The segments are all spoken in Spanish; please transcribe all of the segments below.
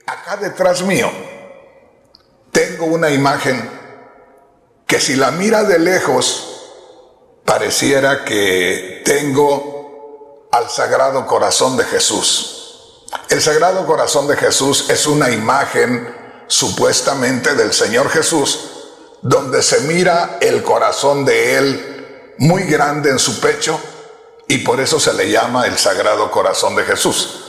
acá detrás mío tengo una imagen que si la mira de lejos pareciera que tengo al Sagrado Corazón de Jesús. El Sagrado Corazón de Jesús es una imagen supuestamente del Señor Jesús, donde se mira el corazón de Él muy grande en su pecho, y por eso se le llama el Sagrado Corazón de Jesús.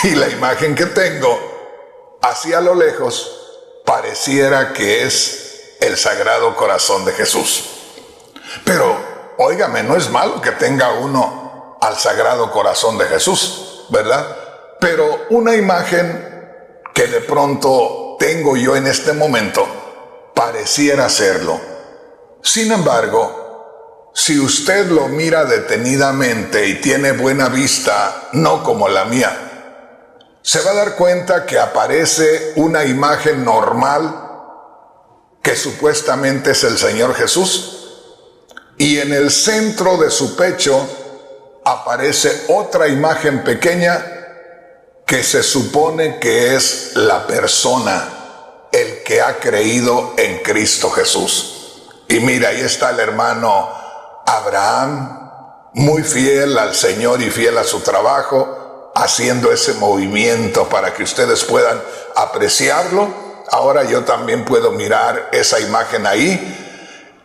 Y la imagen que tengo hacia lo lejos pareciera que es el Sagrado Corazón de Jesús. Pero, óigame, no es malo que tenga uno al Sagrado Corazón de Jesús, ¿verdad? Pero una imagen que de pronto tengo yo en este momento pareciera serlo. Sin embargo, si usted lo mira detenidamente y tiene buena vista, no como la mía, se va a dar cuenta que aparece una imagen normal que supuestamente es el Señor Jesús, y en el centro de su pecho aparece otra imagen pequeña que se supone que es la persona, el que ha creído en Cristo Jesús. Y mira, ahí está el hermano Abraham, muy fiel al Señor y fiel a su trabajo, haciendo ese movimiento para que ustedes puedan apreciarlo. Ahora yo también puedo mirar esa imagen ahí,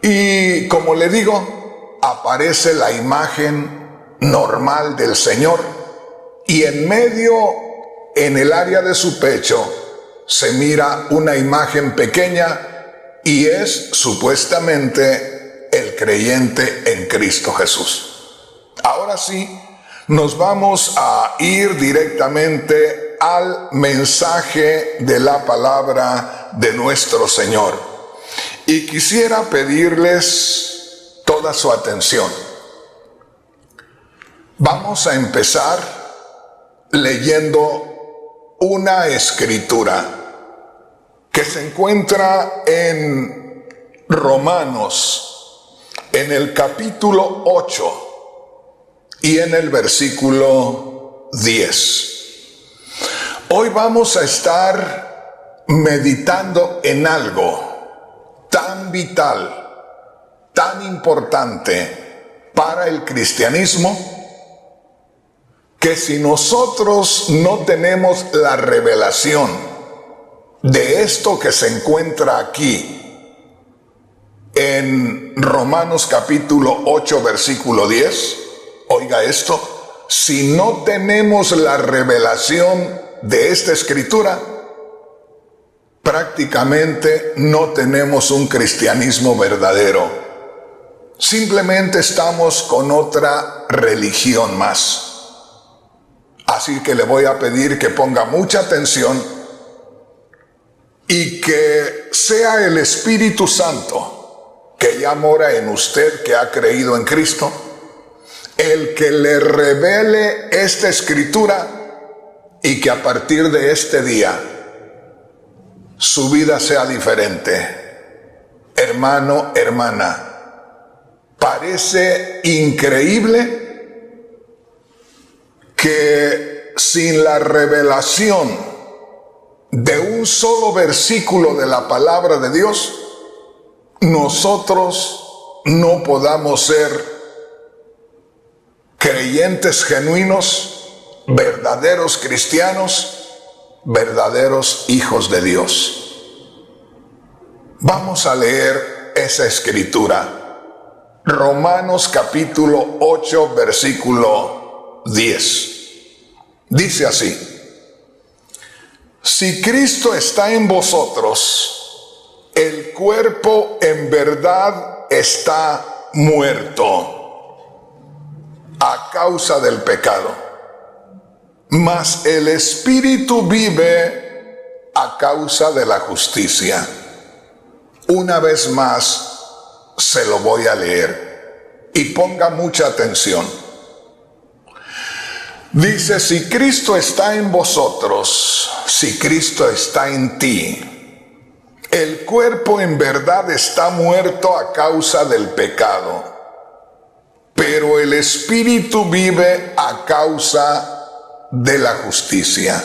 y como le digo, aparece la imagen normal del Señor, y en medio, en el área de su pecho, se mira una imagen pequeña, y es supuestamente el creyente en Cristo Jesús. Ahora sí, nos vamos a ir directamente al mensaje de la palabra de nuestro Señor. Y quisiera pedirles toda su atención. Vamos a empezar leyendo una escritura que se encuentra en Romanos, en el capítulo 8 y en el versículo 10. Hoy vamos a estar meditando en algo tan vital, tan importante para el cristianismo, que si nosotros no tenemos la revelación de esto que se encuentra aquí en Romanos capítulo 8 versículo 10, oiga esto, si no tenemos la revelación de esta escritura, prácticamente no tenemos un cristianismo verdadero. Simplemente estamos con otra religión más. Así que le voy a pedir que ponga mucha atención y que sea el Espíritu Santo, que ya mora en usted, que ha creído en Cristo, el que le revele esta escritura, y que a partir de este día su vida sea diferente. Hermano, hermana, parece increíble que sin la revelación de un solo versículo de la palabra de Dios, nosotros no podamos ser creyentes genuinos, verdaderos cristianos, verdaderos hijos de Dios. Vamos a leer esa escritura. Romanos capítulo 8 versículo 10. Dice así: si Cristo está en vosotros, el cuerpo en verdad está muerto a causa del pecado, mas el Espíritu vive a causa de la justicia. Una vez más se lo voy a leer y ponga mucha atención. Dice: si Cristo está en vosotros, si Cristo está en ti, el cuerpo en verdad está muerto a causa del pecado, pero el Espíritu vive a causa de la justicia.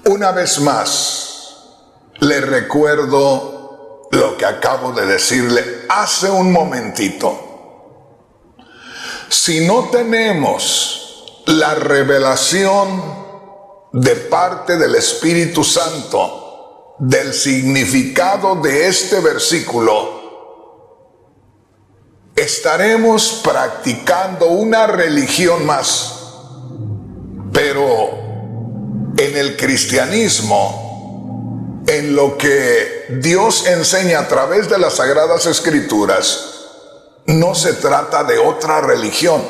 Una vez más, le recuerdo lo que acabo de decirle hace un momentito. Si no tenemos la revelación de parte del Espíritu Santo del significado de este versículo, estaremos practicando una religión más. Pero en el cristianismo, en lo que Dios enseña a través de las Sagradas Escrituras, no se trata de otra religión.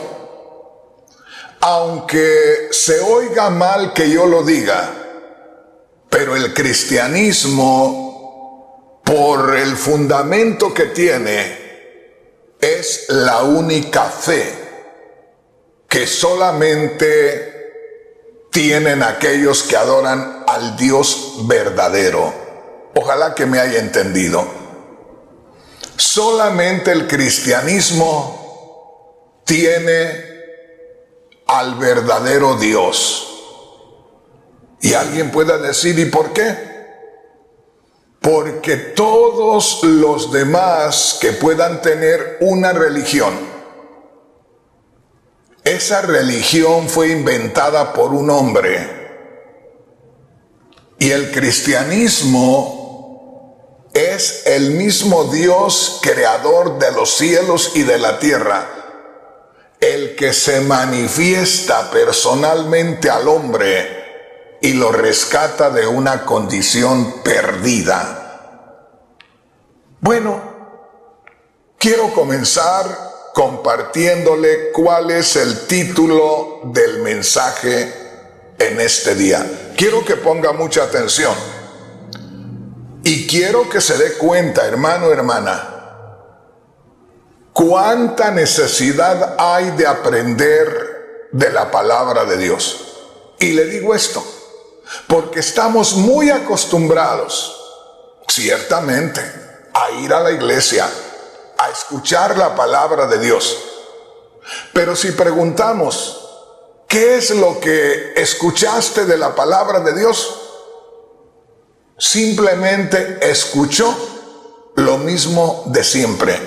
Aunque se oiga mal que yo lo diga, pero el cristianismo, por el fundamento que tiene, es la única fe que solamente tienen aquellos que adoran al Dios verdadero. Ojalá que me haya entendido. Solamente el cristianismo tiene al verdadero Dios. Y alguien pueda decir, ¿y por qué? Porque todos los demás que puedan tener una religión, esa religión fue inventada por un hombre. Y el cristianismo es el mismo Dios creador de los cielos y de la tierra, el que se manifiesta personalmente al hombre y lo rescata de una condición perdida. Bueno, quiero comenzar compartiéndole cuál es el título del mensaje en este día. Quiero que ponga mucha atención y quiero que se dé cuenta, hermano, hermana, cuánta necesidad hay de aprender de la palabra de Dios. Y le digo esto porque estamos muy acostumbrados, ciertamente, a ir a la iglesia, a escuchar la palabra de Dios. Pero si preguntamos, ¿qué es lo que escuchaste de la palabra de Dios? Simplemente escuchó lo mismo de siempre.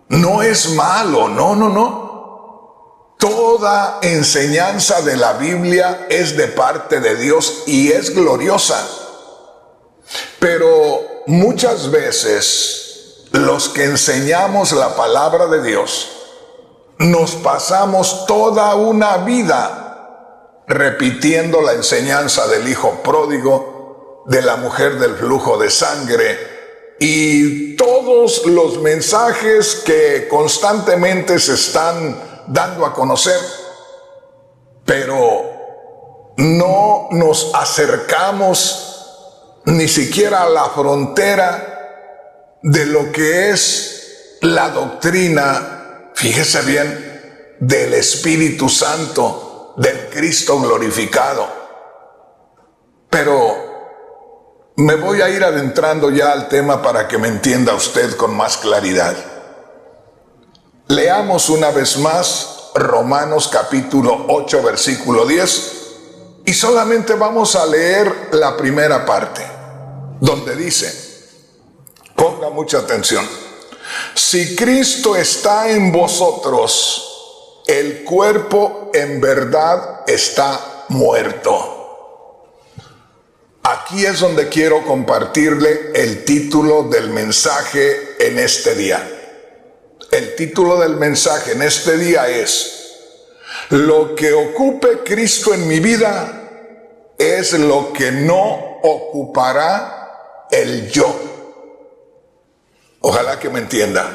No es malo, no. Toda enseñanza de la Biblia es de parte de Dios y es gloriosa. Pero muchas veces los que enseñamos la palabra de Dios nos pasamos toda una vida repitiendo la enseñanza del hijo pródigo, de la mujer del flujo de sangre y todos los mensajes que constantemente se están dando a conocer, pero no nos acercamos ni siquiera a la frontera de lo que es la doctrina, fíjese bien, del Espíritu Santo, del Cristo glorificado. Pero me voy a ir adentrando ya al tema para que me entienda usted con más claridad. Leamos una vez más Romanos capítulo 8, versículo 10, y solamente vamos a leer la primera parte, donde dice, ponga mucha atención, si Cristo está en vosotros, el cuerpo en verdad está muerto. Aquí es donde quiero compartirle el título del mensaje en este día. El título del mensaje en este día es: lo que ocupe Cristo en mi vida es lo que no ocupará el yo. Ojalá que me entienda.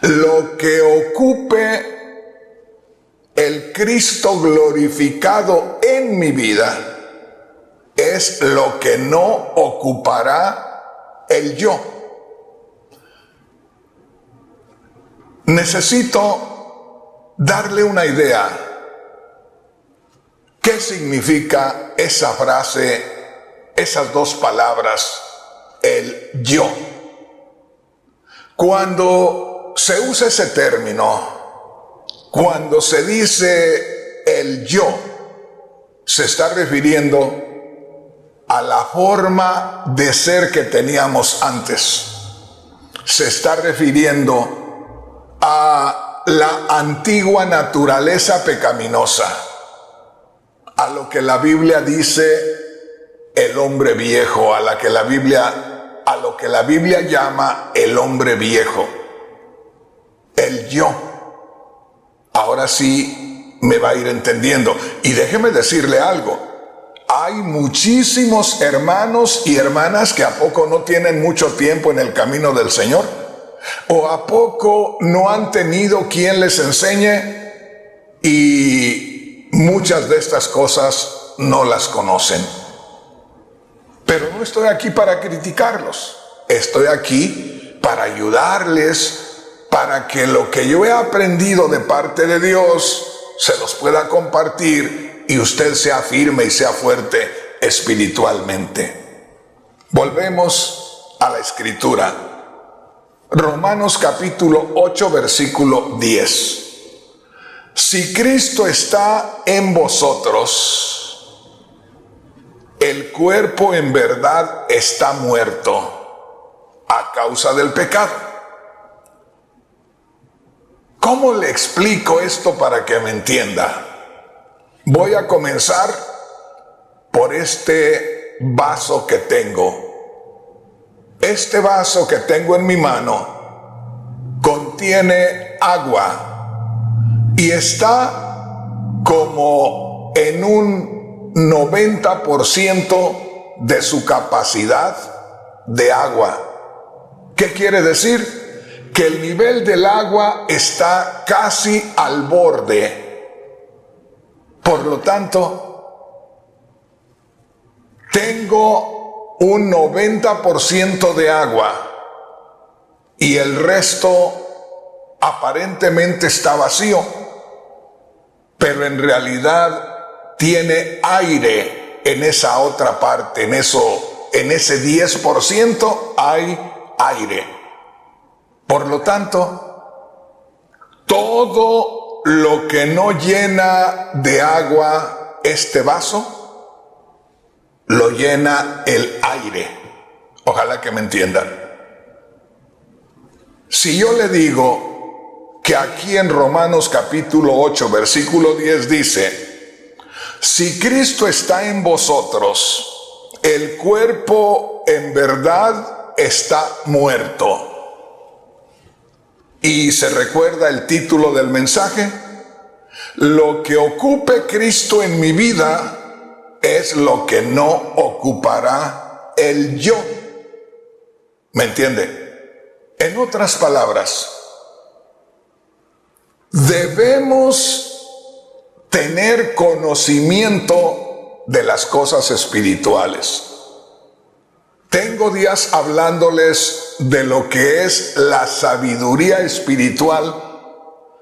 Lo que ocupe el Cristo glorificado en mi vida es lo que no ocupará el yo. Necesito darle una idea. ¿Qué significa esa frase, esas dos palabras, el yo? Cuando se usa ese término, cuando se dice el yo, se está refiriendo a la forma de ser que teníamos antes. Se está refiriendo a la antigua naturaleza pecaminosa, a lo que la Biblia dice el hombre viejo, a lo que la Biblia llama el hombre viejo, el yo. Ahora sí me va a ir entendiendo. Y déjeme decirle algo. Hay muchísimos hermanos y hermanas que a poco no tienen mucho tiempo en el camino del Señor, o a poco no han tenido quien les enseñe, y muchas de estas cosas no las conocen. Pero no estoy aquí para criticarlos, estoy aquí para ayudarles, para que lo que yo he aprendido de parte de Dios se los pueda compartir y usted sea firme y sea fuerte espiritualmente. Volvemos a la Escritura. Romanos capítulo 8, versículo 10. Si Cristo está en vosotros, el cuerpo en verdad está muerto a causa del pecado. ¿Cómo le explico esto para que me entienda? Voy a comenzar por este vaso que tengo. Este vaso que tengo en mi mano contiene agua y está como en un 90% de su capacidad de agua. ¿Qué quiere decir? Que el nivel del agua está casi al borde. Por lo tanto, tengo un 90% de agua y el resto aparentemente está vacío, pero en realidad tiene aire en esa otra parte, en ese 10% hay aire. Por lo tanto, todo lo que no llena de agua este vaso, lo llena el aire. Ojalá que me entiendan. Si yo le digo que aquí en Romanos capítulo 8, versículo 10 dice, si Cristo está en vosotros, el cuerpo en verdad está muerto. Y se recuerda el título del mensaje: lo que ocupe Cristo en mi vida es lo que no ocupará el yo. ¿Me entiende? En otras palabras, debemos tener conocimiento de las cosas espirituales. Tengo días hablándoles de lo que es la sabiduría espiritual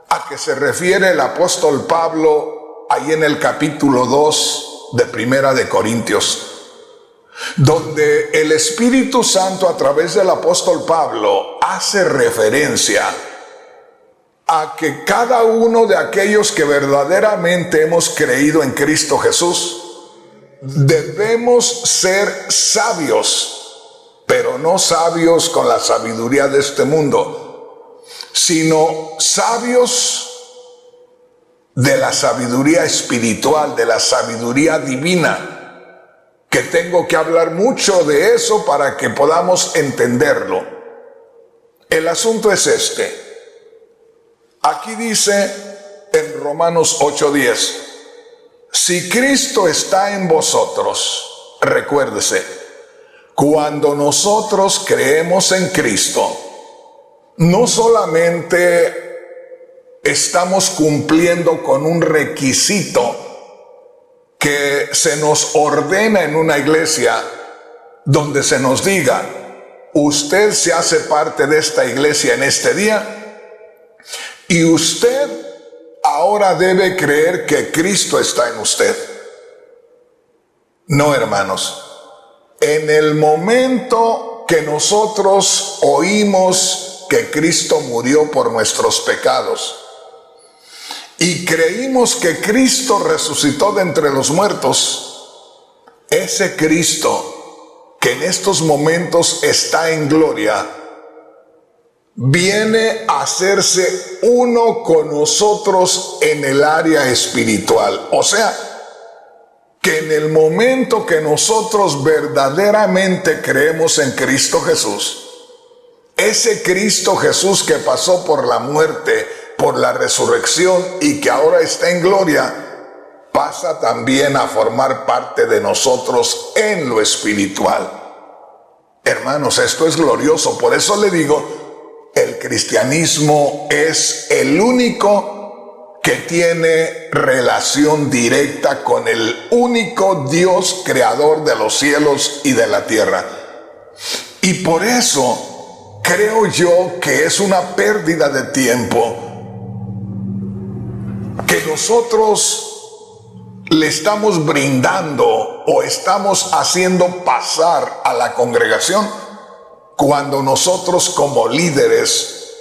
a que se refiere el apóstol Pablo ahí en el capítulo 2 de Primera de Corintios, donde el Espíritu Santo a través del apóstol Pablo hace referencia a que cada uno de aquellos que verdaderamente hemos creído en Cristo Jesús debemos ser sabios, pero no sabios con la sabiduría de este mundo, sino sabios de la sabiduría espiritual, de la sabiduría divina, que tengo que hablar mucho de eso para que podamos entenderlo. El asunto es este. Aquí dice en Romanos 8:10, si Cristo está en vosotros, recuérdese, cuando nosotros creemos en Cristo, no solamente estamos cumpliendo con un requisito que se nos ordena en una iglesia, donde se nos diga, usted se hace parte de esta iglesia en este día, y usted ahora debe creer que Cristo está en usted. No, hermanos. En el momento que nosotros oímos que Cristo murió por nuestros pecados y creímos que Cristo resucitó de entre los muertos, ese Cristo que en estos momentos está en gloria, viene a hacerse uno con nosotros en el área espiritual. O sea, que en el momento que nosotros verdaderamente creemos en Cristo Jesús, ese Cristo Jesús que pasó por la muerte, por la resurrección y que ahora está en gloria, pasa también a formar parte de nosotros en lo espiritual. Hermanos, esto es glorioso. Por eso le digo, el cristianismo es el único que tiene relación directa con el único Dios creador de los cielos y de la tierra. Y por eso creo yo que es una pérdida de tiempo que nosotros le estamos brindando o estamos haciendo pasar a la congregación cuando nosotros como líderes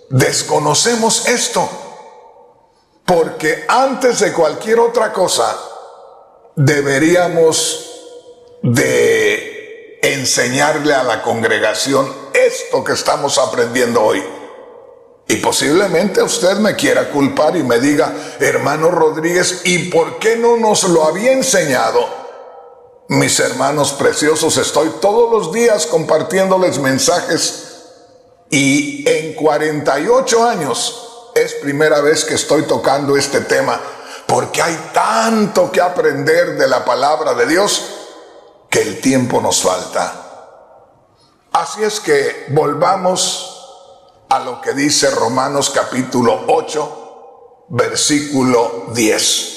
desconocemos esto. Porque antes de cualquier otra cosa deberíamos de enseñarle a la congregación esto que estamos aprendiendo hoy. Y posiblemente usted me quiera culpar y me diga, hermano Rodríguez, ¿y por qué no nos lo había enseñado? Mis hermanos preciosos, estoy todos los días compartiéndoles mensajes y en 48 años es primera vez que estoy tocando este tema, porque hay tanto que aprender de la palabra de Dios que el tiempo nos falta. Así es que volvamos a lo que dice Romanos capítulo 8, versículo 10.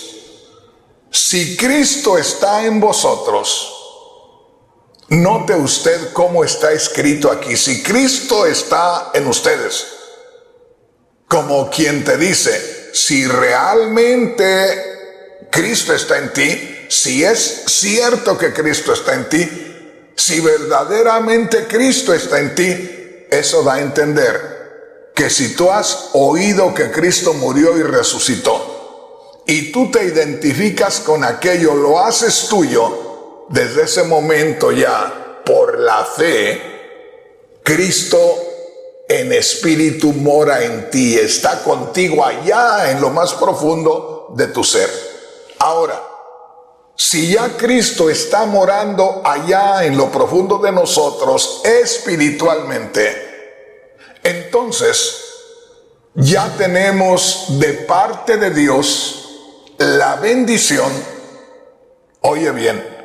Si Cristo está en vosotros, note usted cómo está escrito aquí. Si Cristo está en ustedes, como quien te dice, si realmente Cristo está en ti, si es cierto que Cristo está en ti, si verdaderamente Cristo está en ti, eso da a entender que si tú has oído que Cristo murió y resucitó, y tú te identificas con aquello, lo haces tuyo, desde ese momento ya, por la fe, Cristo en espíritu mora en ti, está contigo allá en lo más profundo de tu ser. Ahora, si ya Cristo está morando allá en lo profundo de nosotros espiritualmente, entonces ya tenemos de parte de Dios la bendición, oye bien,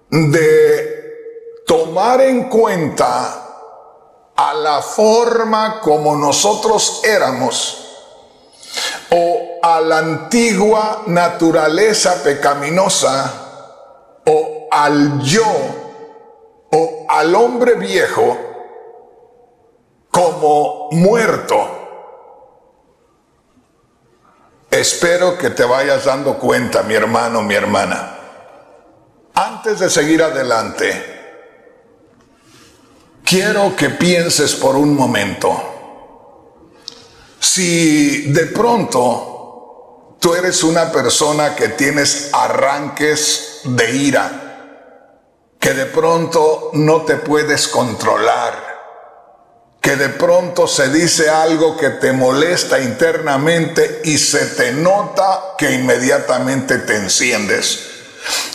de tomar en cuenta a la forma como nosotros éramos, o a la antigua naturaleza pecaminosa, o al yo, o al hombre viejo, como muerto. Espero que te vayas dando cuenta, mi hermano, mi hermana. Antes de seguir adelante, quiero que pienses por un momento. Si de pronto tú eres una persona que tienes arranques de ira, que de pronto no te puedes controlar, que de pronto se dice algo que te molesta internamente y se te nota que inmediatamente te enciendes,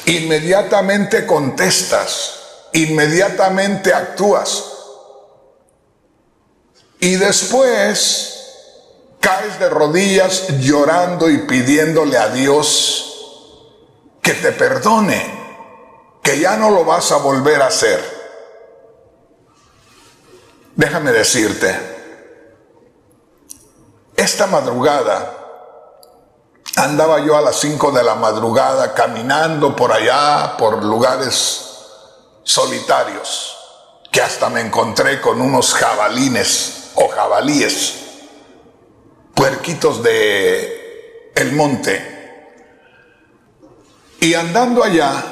inmediatamente contestas, inmediatamente actúas y después caes de rodillas llorando y pidiéndole a Dios que te perdone, que ya no lo vas a volver a hacer. Déjame decirte, esta madrugada andaba yo a las 5 de la madrugada caminando por allá, por lugares solitarios, que hasta me encontré con unos jabalines o jabalíes, puerquitos de el monte. Y andando allá,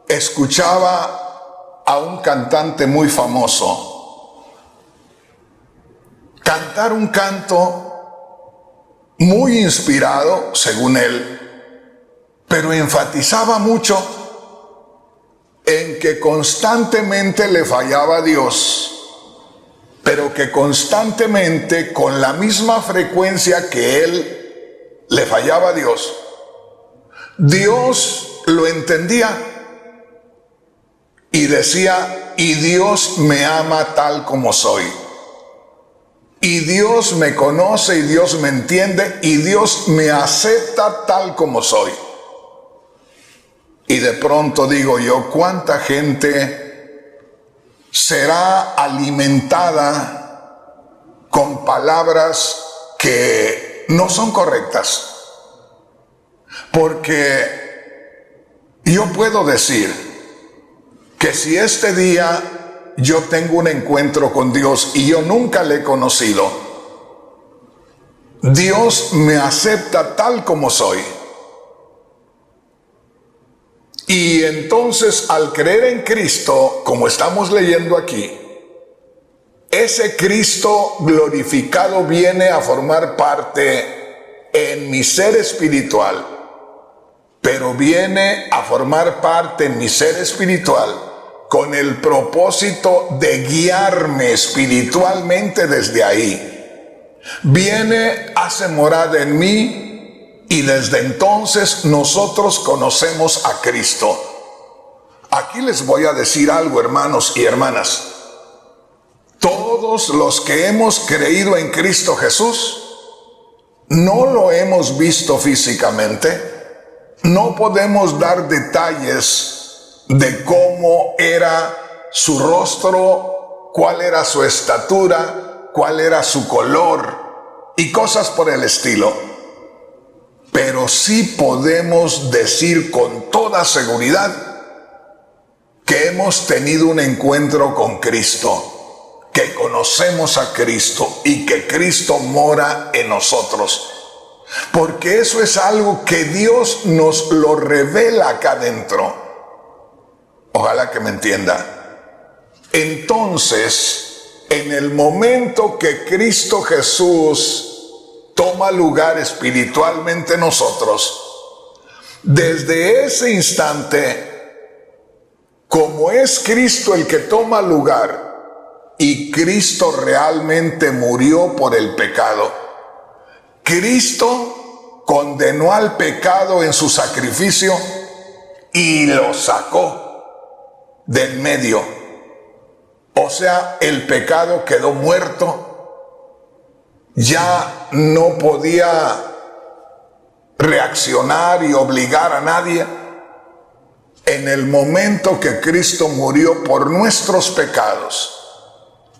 escuchaba a un cantante muy famoso cantar un canto muy inspirado, según él, pero enfatizaba mucho en que constantemente le fallaba a Dios, pero que constantemente, con la misma frecuencia que él le fallaba a Dios, Dios lo entendía y decía, y Dios me ama tal como soy. Y Dios me conoce y Dios me entiende y Dios me acepta tal como soy. Y de pronto digo yo, ¿cuánta gente será alimentada con palabras que no son correctas? Porque yo puedo decir que si este día yo tengo un encuentro con Dios y yo nunca le he conocido, Dios me acepta tal como soy. Y entonces, al creer en Cristo, como estamos leyendo aquí, ese Cristo glorificado viene a formar parte en mi ser espiritual, pero viene a formar parte en mi ser espiritual con el propósito de guiarme espiritualmente desde ahí. Viene, hace morada en mí y desde entonces nosotros conocemos a Cristo. Aquí les voy a decir algo, hermanos y hermanas. Todos los que hemos creído en Cristo Jesús, no lo hemos visto físicamente, no podemos dar detalles de cómo era su rostro, cuál era su estatura, cuál era su color y cosas por el estilo. Pero sí podemos decir con toda seguridad que hemos tenido un encuentro con Cristo, que conocemos a Cristo y que Cristo mora en nosotros. Porque eso es algo que Dios nos lo revela acá dentro. Ojalá que me entienda. Entonces, en el momento que Cristo Jesús toma lugar espiritualmente en nosotros, desde ese instante, como es Cristo el que toma lugar y Cristo realmente murió por el pecado, Cristo condenó al pecado en su sacrificio y lo sacó del medio. O sea, el pecado quedó muerto, ya no podía reaccionar y obligar a nadie. En el momento que Cristo murió por nuestros pecados,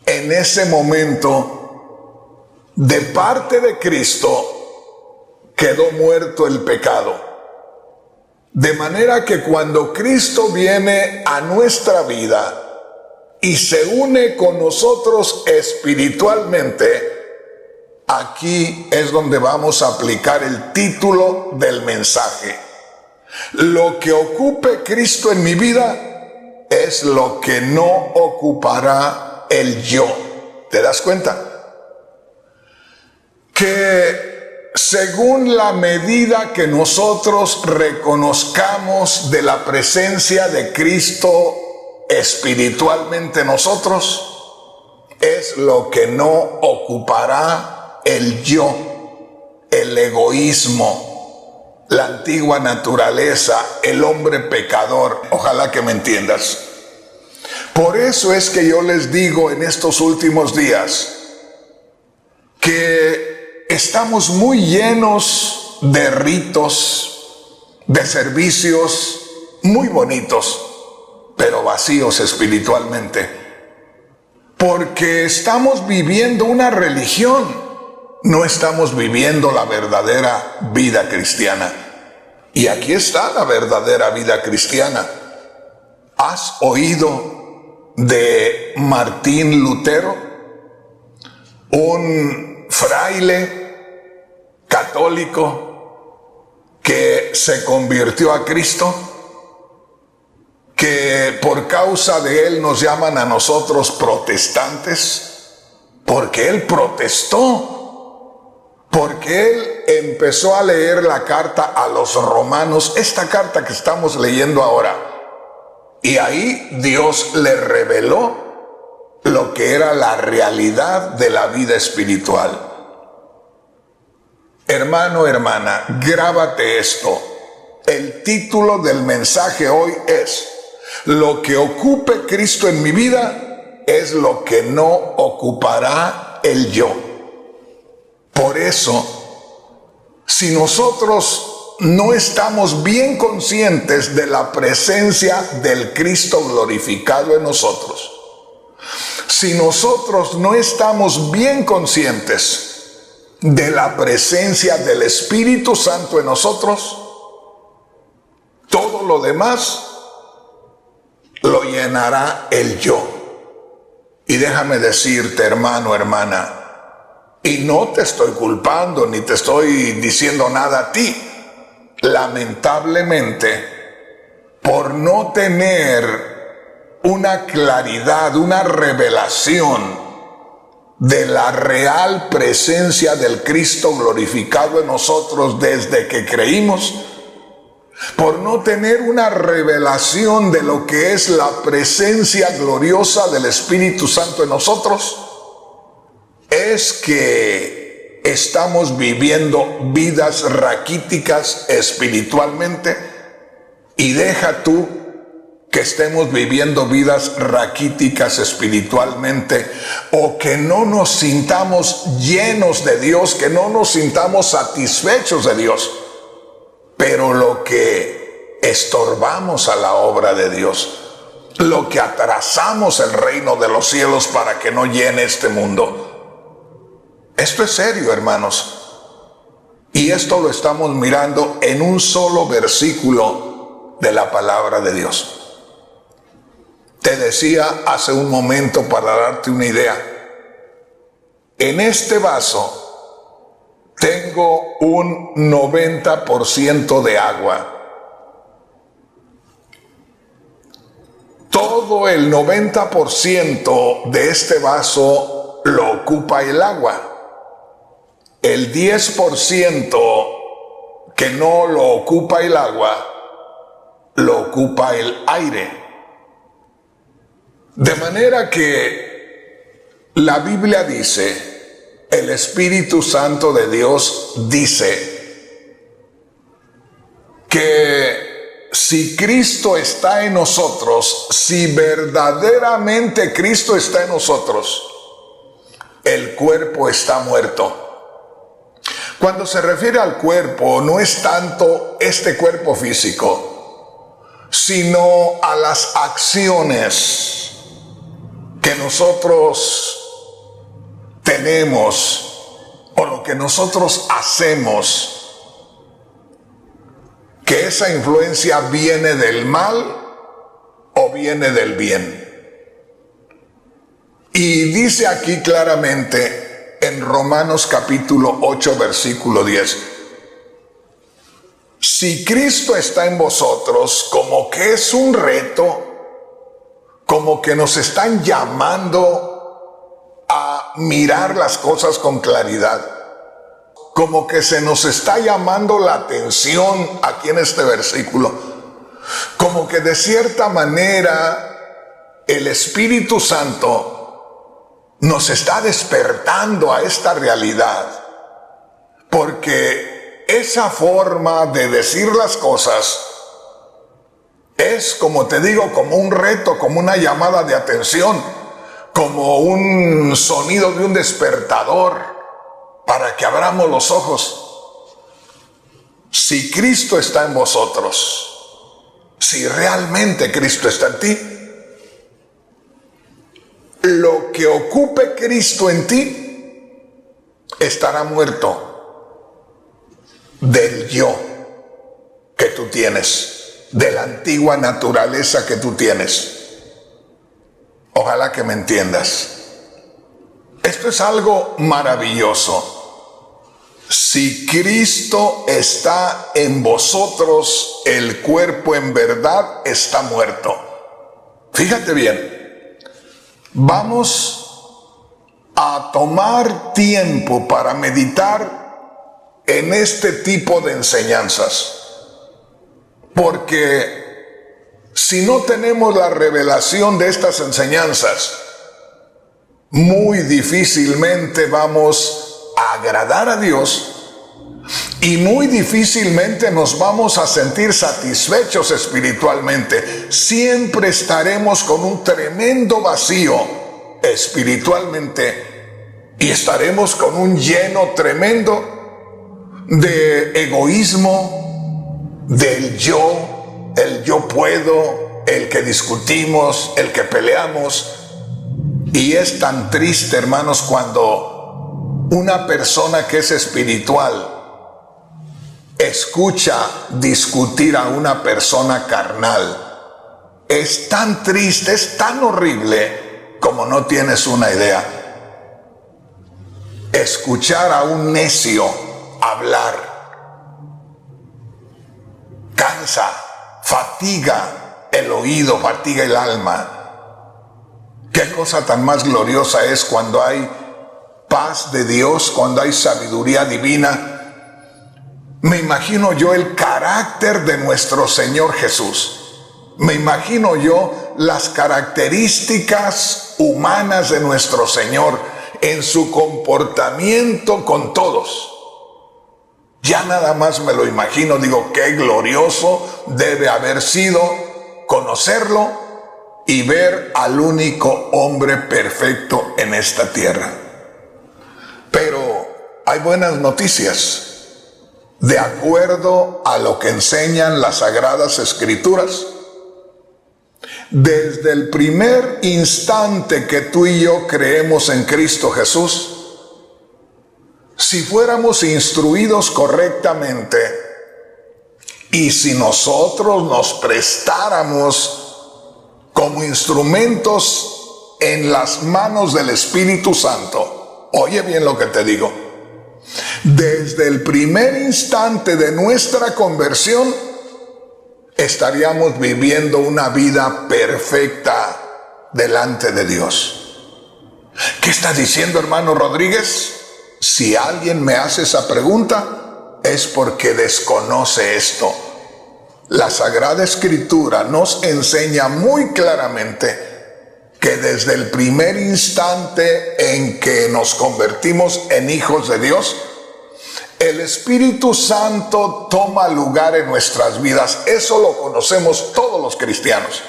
en ese momento, de parte de Cristo, quedó muerto el pecado. De manera que cuando Cristo viene a nuestra vida y se une con nosotros espiritualmente, aquí es donde vamos a aplicar el título del mensaje. Lo que ocupe Cristo en mi vida es lo que no ocupará el yo. ¿Te das cuenta? Que según la medida que nosotros reconozcamos de la presencia de Cristo espiritualmente en nosotros, es lo que no ocupará el yo, el egoísmo, la antigua naturaleza, el hombre pecador. Ojalá que me entiendas. Por eso es que yo les digo en estos últimos días que estamos muy llenos de ritos, de servicios muy bonitos, pero vacíos espiritualmente. Porque estamos viviendo una religión, no estamos viviendo la verdadera vida cristiana. Y aquí está la verdadera vida cristiana. ¿Has oído de Martín Lutero? Un fraile católico que se convirtió a Cristo, que por causa de él nos llaman a nosotros protestantes, porque él protestó porque él empezó a leer la carta a los romanos, esta carta que estamos leyendo ahora, y ahí Dios le reveló lo que era la realidad de la vida espiritual. Hermano, hermana, grábate esto. El título del mensaje hoy es: lo que ocupe Cristo en mi vida es lo que no ocupará el yo. Por eso, si nosotros no estamos bien conscientes de la presencia del Cristo glorificado en nosotros, si nosotros no estamos bien conscientes de la presencia del Espíritu Santo en nosotros, todo lo demás lo llenará el yo. Y déjame decirte, hermano, hermana, y no te estoy culpando ni te estoy diciendo nada a ti, lamentablemente, por no tener una claridad, una revelación de la real presencia del Cristo glorificado en nosotros desde que creímos, por no tener una revelación de lo que es la presencia gloriosa del Espíritu Santo en nosotros, es que estamos viviendo vidas raquíticas espiritualmente. Y deja tú que estemos viviendo vidas raquíticas espiritualmente, o que no nos sintamos llenos de Dios, que no nos sintamos satisfechos de Dios, pero lo que estorbamos a la obra de Dios, lo que atrasamos el reino de los cielos para que no llene este mundo. Esto es serio, hermanos, y esto lo estamos mirando en un solo versículo de la palabra de Dios. Te decía hace un momento, para darte una idea, en este vaso tengo un 90% de agua. Todo el 90% de este vaso lo ocupa el agua. El 10% que no lo ocupa el agua, lo ocupa el aire. De manera que la Biblia dice, el Espíritu Santo de Dios dice, que si Cristo está en nosotros, si verdaderamente Cristo está en nosotros, el cuerpo está muerto. Cuando se refiere al cuerpo, no es tanto este cuerpo físico, sino a las acciones que nosotros tenemos o lo que nosotros hacemos, que esa influencia viene del mal o viene del bien. Y dice aquí claramente en Romanos capítulo 8 versículo 10, si Cristo está en vosotros, como que es un reto, como que nos están llamando a mirar las cosas con claridad, como que se nos está llamando la atención aquí en este versículo, como que de cierta manera el Espíritu Santo nos está despertando a esta realidad, porque esa forma de decir las cosas es, como te digo, como un reto, como una llamada de atención, como un sonido de un despertador para que abramos los ojos. Si Cristo está en vosotros, si realmente Cristo está en ti, lo que ocupe Cristo en ti estará muerto del yo que tú tienes, de la antigua naturaleza que tú tienes. Ojalá que me entiendas. Esto es algo maravilloso. Si Cristo está en vosotros, el cuerpo en verdad está muerto. Fíjate bien. Vamos a tomar tiempo para meditar en este tipo de enseñanzas. Porque si no tenemos la revelación de estas enseñanzas, muy difícilmente vamos a agradar a Dios y muy difícilmente nos vamos a sentir satisfechos espiritualmente. Siempre estaremos con un tremendo vacío espiritualmente y estaremos con un lleno tremendo de egoísmo, del yo, el yo puedo, el que discutimos, el que peleamos. Y es tan triste, hermanos, cuando una persona que es espiritual escucha discutir a una persona carnal. Es tan triste, es tan horrible como no tienes una idea. Escuchar a un necio hablar cansa, fatiga el oído, fatiga el alma. Qué cosa tan más gloriosa es cuando hay paz de Dios, cuando hay sabiduría divina. Me imagino yo el carácter de nuestro Señor Jesús. Me imagino yo las características humanas de nuestro Señor en su comportamiento con todos. Ya nada más me lo imagino, digo, qué glorioso debe haber sido conocerlo y ver al único hombre perfecto en esta tierra. Pero hay buenas noticias. De acuerdo a lo que enseñan las Sagradas Escrituras, desde el primer instante que tú y yo creemos en Cristo Jesús, si fuéramos instruidos correctamente y si nosotros nos prestáramos como instrumentos en las manos del Espíritu Santo, oye bien lo que te digo, desde el primer instante de nuestra conversión estaríamos viviendo una vida perfecta delante de Dios. ¿Qué estás diciendo, hermano Rodríguez? Si alguien me hace esa pregunta, es porque desconoce esto. La Sagrada Escritura nos enseña muy claramente que desde el primer instante en que nos convertimos en hijos de Dios, el Espíritu Santo toma lugar en nuestras vidas. Eso lo conocemos todos los cristianos.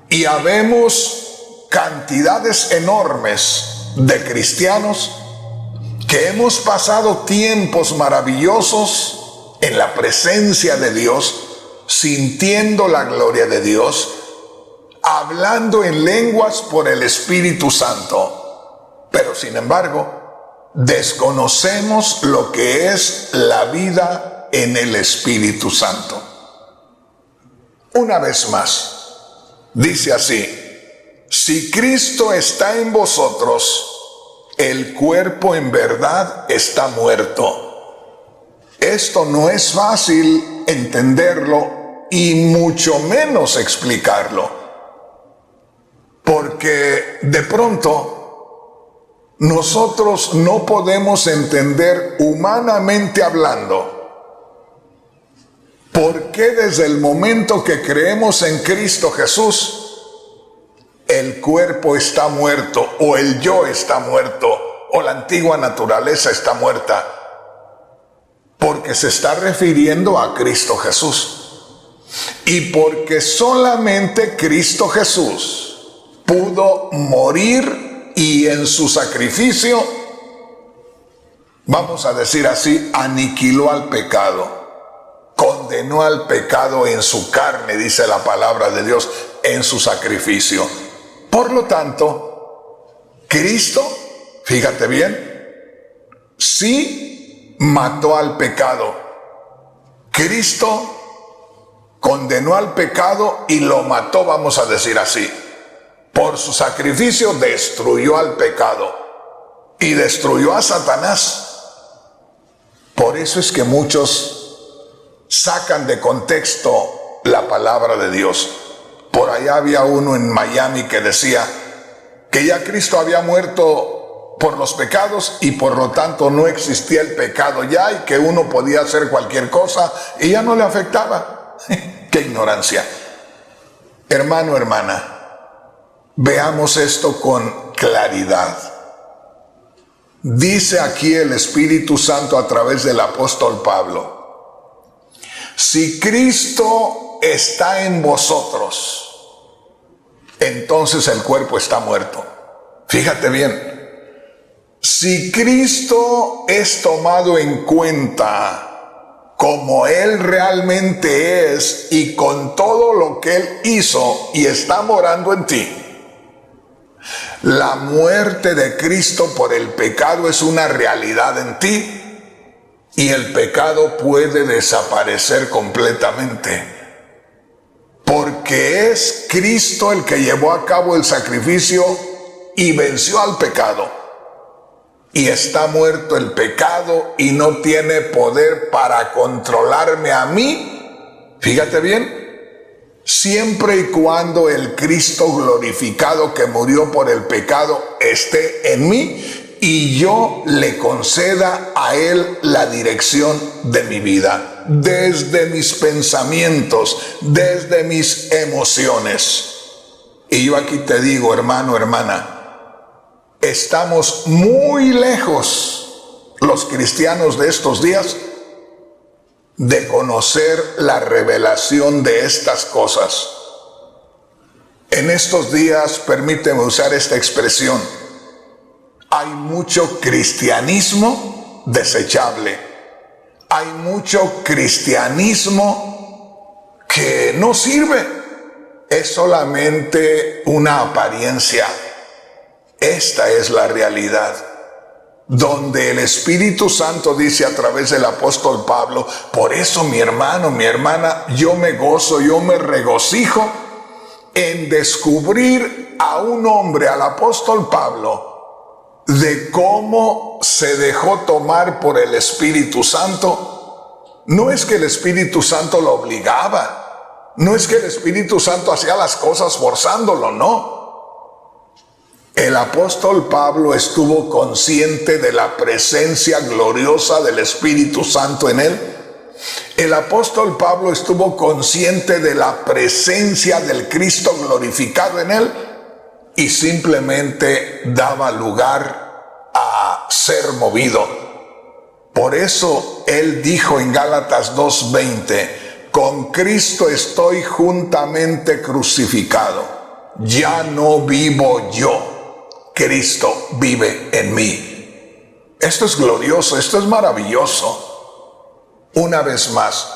Y habemos cantidades enormes de cristianos que hemos pasado tiempos maravillosos en la presencia de Dios, sintiendo la gloria de Dios, hablando en lenguas por el Espíritu Santo. Pero sin embargo, desconocemos lo que es la vida en el Espíritu Santo. Una vez más, dice así: si Cristo está en vosotros, el cuerpo en verdad está muerto. Esto no es fácil entenderlo y mucho menos explicarlo, porque de pronto nosotros no podemos entender, humanamente hablando, por qué desde el momento que creemos en Cristo Jesús, el cuerpo está muerto, o el yo está muerto, o la antigua naturaleza está muerta, porque se está refiriendo a Cristo Jesús. Y porque solamente Cristo Jesús pudo morir y en su sacrificio, vamos a decir así, aniquiló al pecado, condenó al pecado en su carne, dice la palabra de Dios, en su sacrificio. Por lo tanto, Cristo, fíjate bien, sí mató al pecado. Cristo condenó al pecado y lo mató, vamos a decir así. Por su sacrificio destruyó al pecado y destruyó a Satanás. Por eso es que muchos sacan de contexto la palabra de Dios. Por allá había uno en Miami que decía que ya Cristo había muerto por los pecados y por lo tanto no existía el pecado ya y que uno podía hacer cualquier cosa y ya no le afectaba. ¡Qué ignorancia! Hermano, hermana, veamos esto con claridad. Dice aquí el Espíritu Santo a través del apóstol Pablo: si Cristo está en vosotros, entonces el cuerpo está muerto. Fíjate bien. Si Cristo es tomado en cuenta como Él realmente es y con todo lo que Él hizo y está morando en ti, la muerte de Cristo por el pecado es una realidad en ti y el pecado puede desaparecer completamente. Porque es Cristo el que llevó a cabo el sacrificio y venció al pecado. Y está muerto el pecado y no tiene poder para controlarme a mí. Fíjate bien, siempre y cuando el Cristo glorificado que murió por el pecado esté en mí y yo le conceda a Él la dirección de mi vida, desde mis pensamientos, desde mis emociones. Y yo aquí te digo, hermano, hermana, estamos muy lejos, los cristianos de estos días, de conocer la revelación de estas cosas. En estos días, permíteme usar esta expresión, hay mucho cristianismo desechable. Hay mucho cristianismo que no sirve. Es solamente una apariencia. Esta es la realidad, donde el Espíritu Santo dice a través del apóstol Pablo: por eso, mi hermano, mi hermana, yo me gozo, yo me regocijo en descubrir a un hombre, al apóstol Pablo, de cómo se dejó tomar por el Espíritu Santo. No es que el Espíritu Santo lo obligaba, no es que el Espíritu Santo hacía las cosas forzándolo, no. El apóstol Pablo estuvo consciente de la presencia gloriosa del Espíritu Santo en él. El apóstol Pablo estuvo consciente de la presencia del Cristo glorificado en él y simplemente daba lugar a ser movido. Por eso él dijo en Gálatas 2:20: con Cristo estoy juntamente crucificado. Ya no vivo yo, Cristo vive en mí. Esto es glorioso, esto es maravilloso. Una vez más,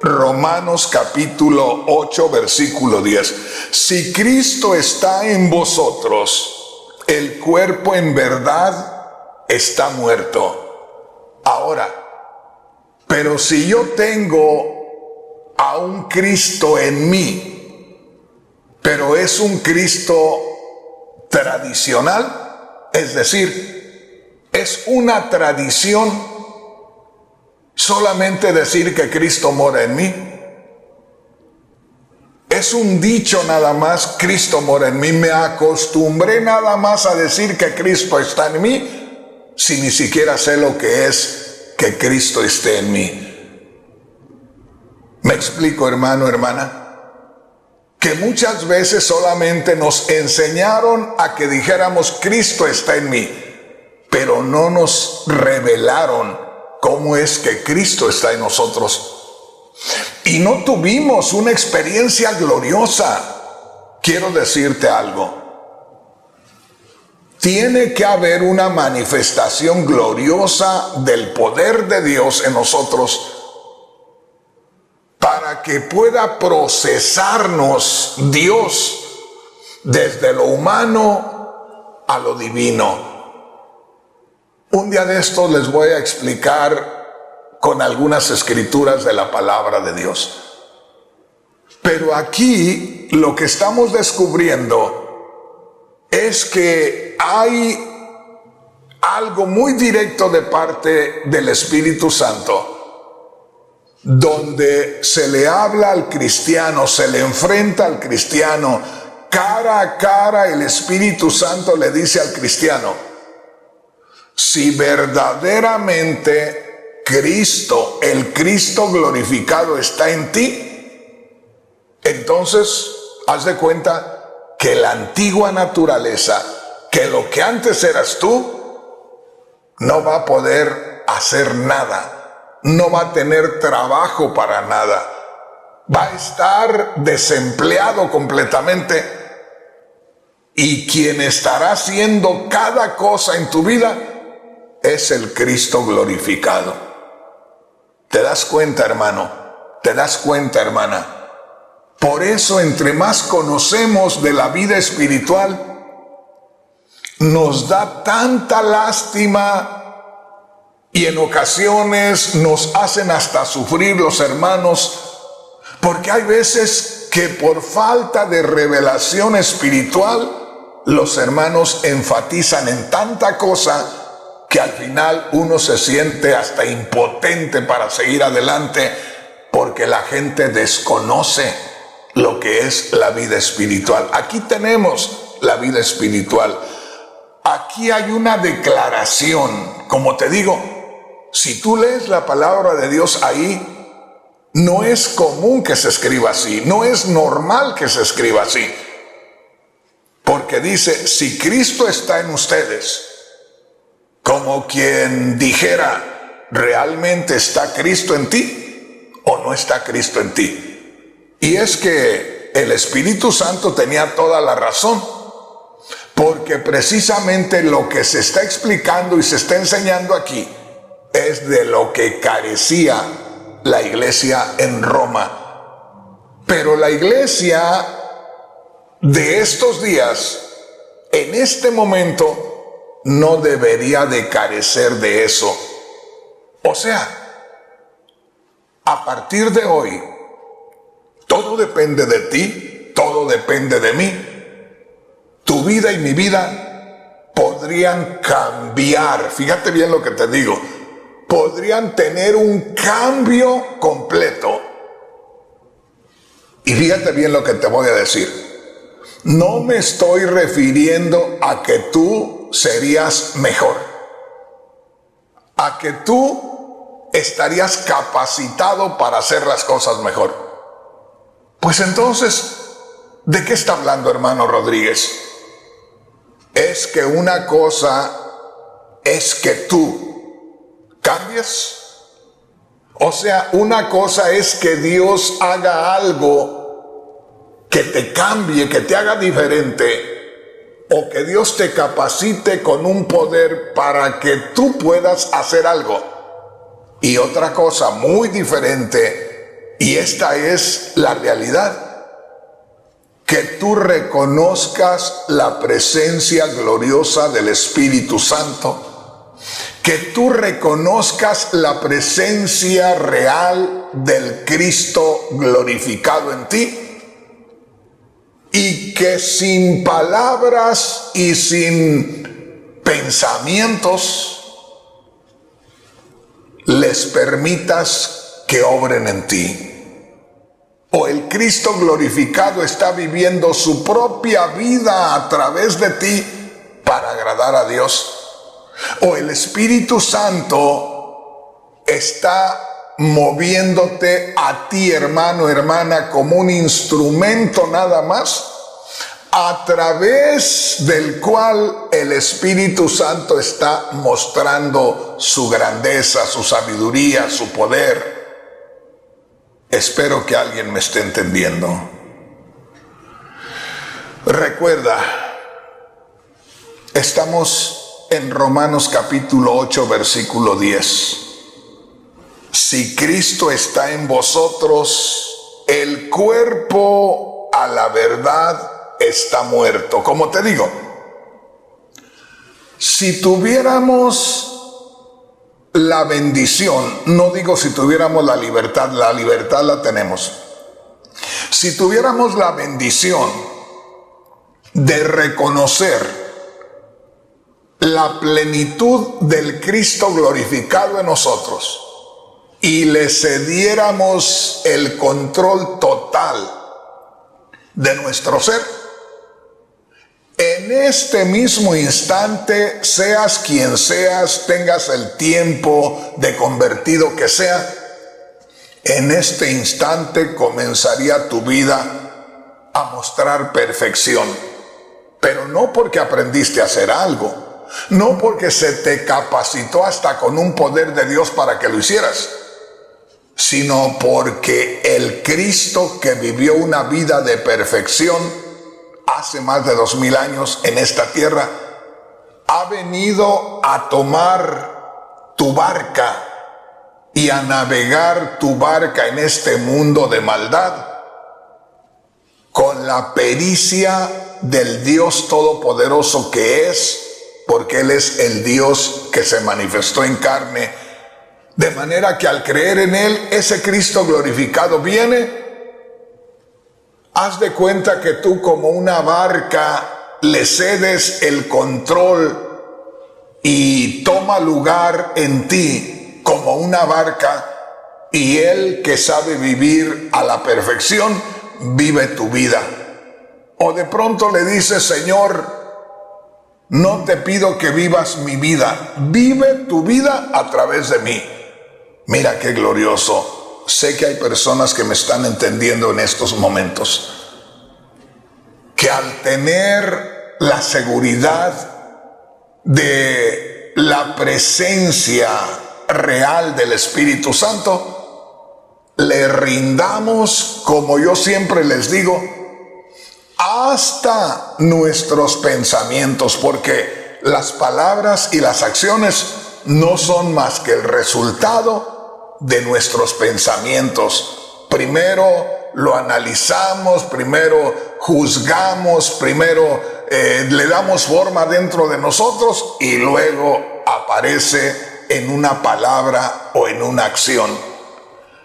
Romanos capítulo 8, versículo 10. Si Cristo está en vosotros, el cuerpo en verdad está muerto. Ahora, pero si yo tengo a un Cristo en mí, pero es un Cristo tradicional, es decir, es una tradición solamente decir que Cristo mora en mí. Es un dicho nada más: Cristo mora en mí. Me acostumbré nada más a decir que Cristo está en mí, si ni siquiera sé lo que es que Cristo esté en mí. ¿Me explico, hermano, hermana? Que muchas veces solamente nos enseñaron a que dijéramos Cristo está en mí, pero no nos revelaron cómo es que Cristo está en nosotros. Y no tuvimos una experiencia gloriosa. Quiero decirte algo. Tiene que haber una manifestación gloriosa del poder de Dios en nosotros para que pueda procesarnos Dios desde lo humano a lo divino. Un día de estos les voy a explicar con algunas escrituras de la palabra de Dios. Pero aquí lo que estamos descubriendo es que hay algo muy directo de parte del Espíritu Santo, donde se le habla al cristiano, se le enfrenta al cristiano, cara a cara. El Espíritu Santo le dice al cristiano: Si verdaderamente Cristo, el Cristo glorificado está en ti, entonces haz de cuenta que la antigua naturaleza, que lo que antes eras tú, no va a poder hacer nada, no va a tener trabajo para nada, va a estar desempleado completamente, y quien estará haciendo cada cosa en tu vida es el Cristo glorificado. ¿Te das cuenta, hermano? ¿Te das cuenta, hermana? Por eso, entre más conocemos de la vida espiritual, nos da tanta lástima y en ocasiones nos hacen hasta sufrir los hermanos, porque hay veces que por falta de revelación espiritual, los hermanos enfatizan en tanta cosa que al final uno se siente hasta impotente para seguir adelante, porque la gente desconoce lo que es la vida espiritual. Aquí tenemos la vida espiritual. Aquí hay una declaración. Como te digo, si tú lees la palabra de Dios ahí, no es común que se escriba así, no es normal que se escriba así. Porque dice, si Cristo está en ustedes, como quien dijera, ¿realmente está Cristo en ti o no está Cristo en ti? Y es que el Espíritu Santo tenía toda la razón, porque precisamente lo que se está explicando y se está enseñando aquí es de lo que carecía la iglesia en Roma. Pero la iglesia de estos días, en este momento, no debería de carecer de eso. O sea, a partir de hoy, todo depende de ti, todo depende de mí. Tu vida y mi vida podrían cambiar. Fíjate bien lo que te digo. Podrían tener un cambio completo. Y fíjate bien lo que te voy a decir. No me estoy refiriendo a que tú serías mejor, a que tú estarías capacitado para hacer las cosas mejor. Pues entonces, ¿de qué está hablando, hermano Rodríguez? Es que una cosa es que tú cambies. O sea, una cosa es que Dios haga algo que te cambie, que te haga diferente, o que Dios te capacite con un poder para que tú puedas hacer algo. Y otra cosa muy diferente, y esta es la realidad, que tú reconozcas la presencia gloriosa del Espíritu Santo, que tú reconozcas la presencia real del Cristo glorificado en ti, y que sin palabras y sin pensamientos les permitas que obren en ti. O el Cristo glorificado está viviendo su propia vida a través de ti para agradar a Dios. O el Espíritu Santo está moviéndote a ti, hermano, hermana, como un instrumento nada más, a través del cual el Espíritu Santo está mostrando su grandeza, su sabiduría, su poder. Espero que alguien me esté entendiendo. Recuerda, estamos en Romanos capítulo 8, versículo 10. Si Cristo está en vosotros, el cuerpo a la verdad está muerto. Como te digo, si tuviéramos la bendición, no digo si tuviéramos la libertad la tenemos. Si tuviéramos la bendición de reconocer la plenitud del Cristo glorificado en nosotros, y le cediéramos el control total de nuestro ser, En este mismo instante, seas quien seas, tengas el tiempo de convertido que sea, en este instante comenzaría tu vida a mostrar perfección. Pero no porque aprendiste a hacer algo, no porque se te capacitó hasta con un poder de Dios para que lo hicieras, sino porque el Cristo que vivió una vida de perfección hace más de 2000 años en esta tierra, ha venido a tomar tu barca y a navegar tu barca en este mundo de maldad con la pericia del Dios Todopoderoso que es, porque Él es el Dios que se manifestó en carne, de manera que al creer en Él, ese Cristo glorificado viene. Haz de cuenta que tú, como una barca, le cedes el control y toma lugar en ti como una barca, y Él, que sabe vivir a la perfección, vive tu vida. O de pronto le dices: Señor, no te pido que vivas mi vida, vive tu vida a través de mí. Mira qué glorioso. Sé que hay personas que me están entendiendo en estos momentos, que al tener la seguridad de la presencia real del Espíritu Santo, le rindamos, como yo siempre les digo, hasta nuestros pensamientos, porque las palabras y las acciones no son más que el resultado de nuestros pensamientos. Primero lo analizamos, primero juzgamos, primero le damos forma dentro de nosotros y luego aparece en una palabra o en una acción.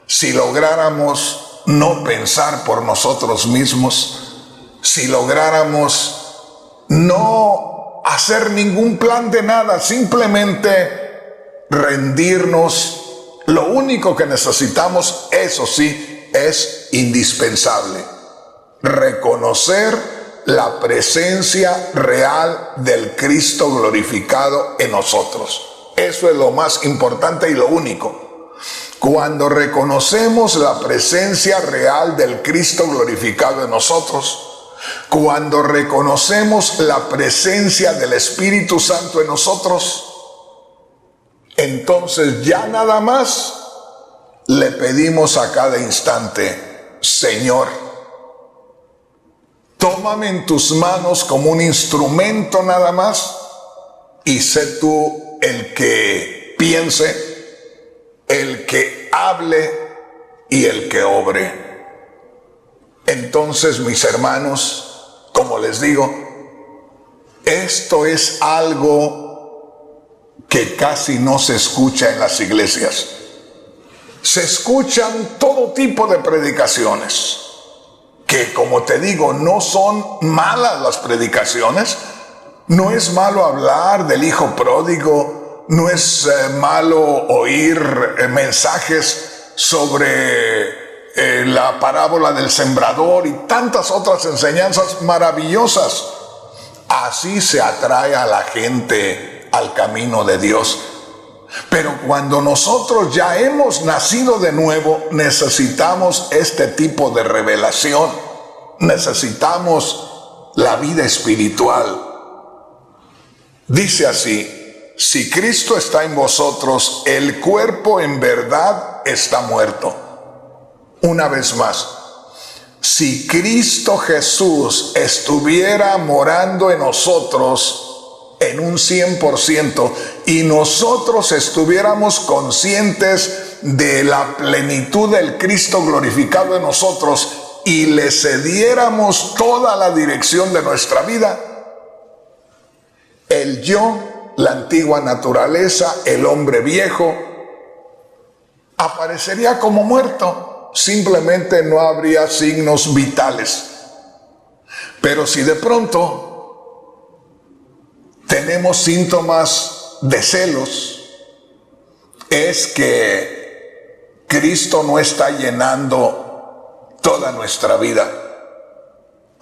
Si lográramos no pensar por nosotros mismos, si lográramos no hacer ningún plan de nada, simplemente rendirnos, lo único que necesitamos, eso sí, es indispensable: reconocer la presencia real del Cristo glorificado en nosotros. Eso es lo más importante y lo único. Cuando reconocemos la presencia real del Cristo glorificado en nosotros, cuando reconocemos la presencia del Espíritu Santo en nosotros, entonces ya nada más le pedimos a cada instante: Señor, tómame en tus manos como un instrumento nada más, y sé tú el que piense, el que hable y el que obre. Entonces, mis hermanos, como les digo, esto es algo que casi no se escucha en las iglesias. Se escuchan todo tipo de predicaciones, que, como te digo, no son malas las predicaciones. No es malo hablar del hijo pródigo, no es malo oír mensajes sobre la parábola del sembrador y tantas otras enseñanzas maravillosas. Así se atrae a la gente al camino de Dios. Pero cuando nosotros ya hemos nacido de nuevo, necesitamos este tipo de revelación, necesitamos la vida espiritual. Dice así: si Cristo está en vosotros, el cuerpo en verdad está muerto. Una vez más, si Cristo Jesús estuviera morando en nosotros en un 100%, y nosotros estuviéramos conscientes de la plenitud del Cristo glorificado en nosotros y le cediéramos toda la dirección de nuestra vida, el yo, la antigua naturaleza, el hombre viejo, aparecería como muerto. Simplemente no habría signos vitales. Pero si de pronto tenemos síntomas de celos, es que Cristo no está llenando toda nuestra vida.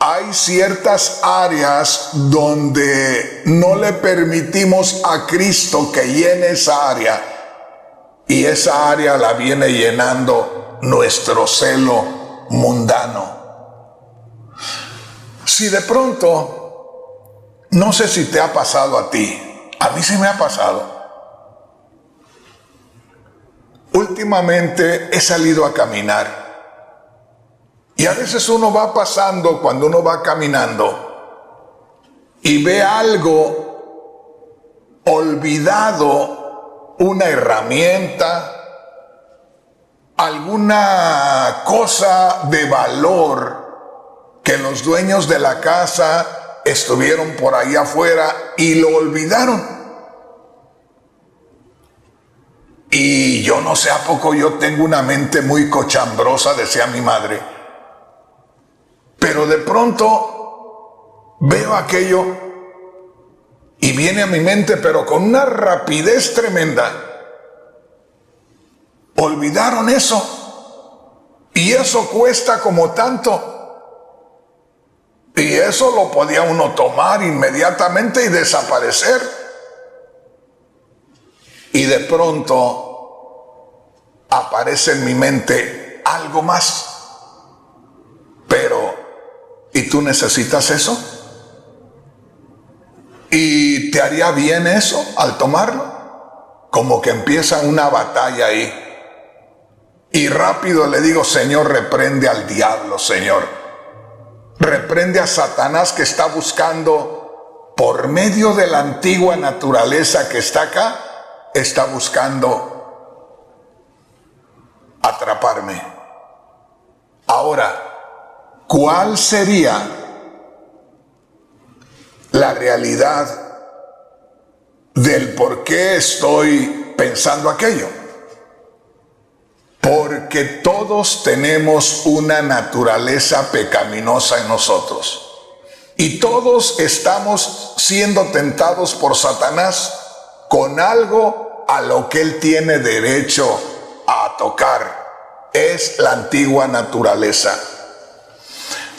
hay ciertas áreas donde no le permitimos a Cristo que llene esa área, y esa área la viene llenando nuestro celo mundano. Si de pronto, no sé si te ha pasado a ti, a mí sí me ha pasado. Últimamente he salido a caminar. Y a veces uno va pasando, cuando uno va caminando, y ve algo olvidado, una herramienta, alguna cosa de valor que los dueños de la casa estuvieron por ahí afuera y lo olvidaron. Y yo no sé, ¿a poco yo tengo una mente muy cochambrosa?, decía mi madre. Pero de pronto veo aquello y viene a mi mente, pero con una rapidez tremenda. Olvidaron eso. Y eso cuesta como tanto. Y eso lo podía uno tomar inmediatamente y desaparecer. Y de pronto aparece en mi mente algo más. Pero ¿y tú necesitas eso? ¿Y te haría bien eso al tomarlo? Como que empieza una batalla ahí. Y rápido le digo: Señor, reprende al diablo, Señor. Reprende a Satanás, que está buscando, por medio de la antigua naturaleza que está acá, está buscando atraparme. Ahora, ¿cuál sería la realidad del por qué estoy pensando aquello? Porque todos tenemos una naturaleza pecaminosa en nosotros. Y todos estamos siendo tentados por Satanás con algo a lo que él tiene derecho a tocar. Es la antigua naturaleza.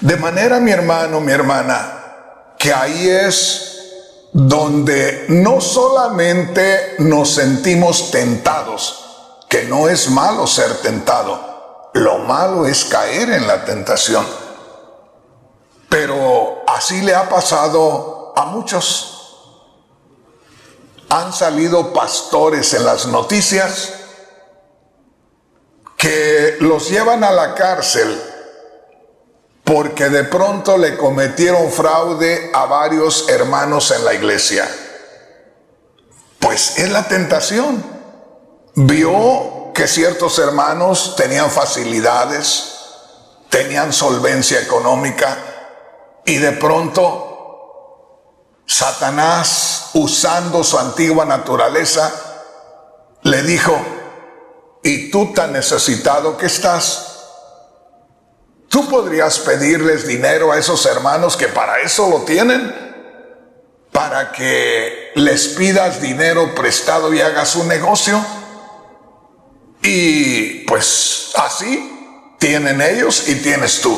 De manera, mi hermano, mi hermana, que ahí es donde no solamente nos sentimos tentados, que no es malo ser tentado, lo malo es caer en la tentación. Pero así le ha pasado a muchos. Han salido pastores en las noticias que los llevan a la cárcel porque de pronto le cometieron fraude a varios hermanos en la iglesia. Pues es la tentación. Vio que ciertos hermanos tenían facilidades, tenían solvencia económica, y de pronto Satanás, usando su antigua naturaleza, le dijo: ¿y tú tan necesitado que estás? ¿Tú podrías pedirles dinero a esos hermanos que para eso lo tienen? ¿Para que les pidas dinero prestado y hagas un negocio? Y pues así tienen ellos y tienes tú.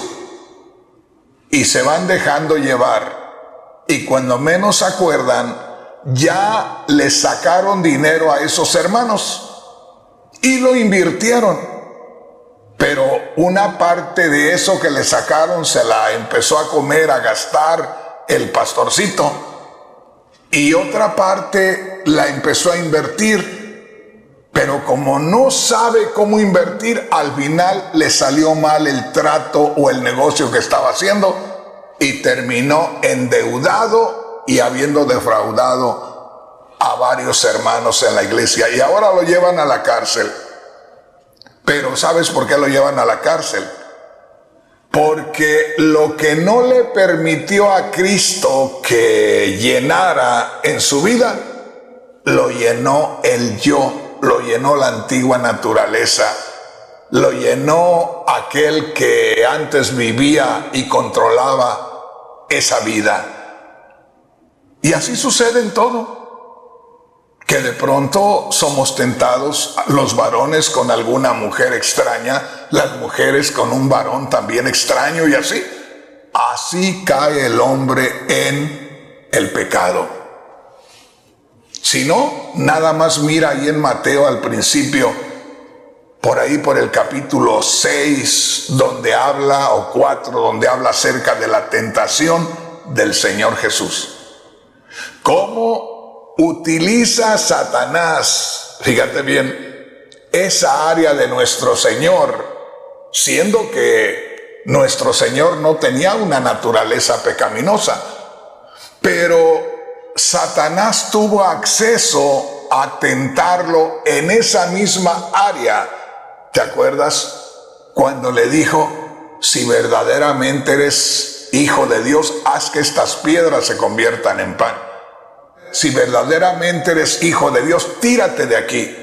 Y se van dejando llevar. Y cuando menos se acuerdan, ya les sacaron dinero a esos hermanos y lo invirtieron. Pero una parte de eso que le sacaron se la empezó a comer, a gastar el pastorcito. Y otra parte la empezó a invertir. Pero como no sabe cómo invertir, al final le salió mal el trato o el negocio que estaba haciendo y terminó endeudado y habiendo defraudado a varios hermanos en la iglesia. Y ahora lo llevan a la cárcel. Pero ¿sabes por qué lo llevan a la cárcel? Porque lo que no le permitió a Cristo que llenara en su vida, lo llenó el yo, lo llenó la antigua naturaleza, lo llenó aquel que antes vivía y controlaba esa vida. Y así sucede en todo. Que de pronto somos tentados, los varones con alguna mujer extraña, las mujeres con un varón también extraño y así. así cae el hombre en el pecado. Si no, nada más mira ahí en Mateo al principio, por ahí por el capítulo 6, donde habla, o 4, donde habla acerca de la tentación del Señor Jesús. ¿Cómo utiliza Satanás, fíjate bien, esa área de nuestro Señor, siendo que nuestro Señor no tenía una naturaleza pecaminosa, pero Satanás tuvo acceso a tentarlo en esa misma área? ¿Te acuerdas cuando le dijo, si verdaderamente eres hijo de Dios, haz que estas piedras se conviertan en pan? Si verdaderamente eres hijo de Dios, tírate de aquí.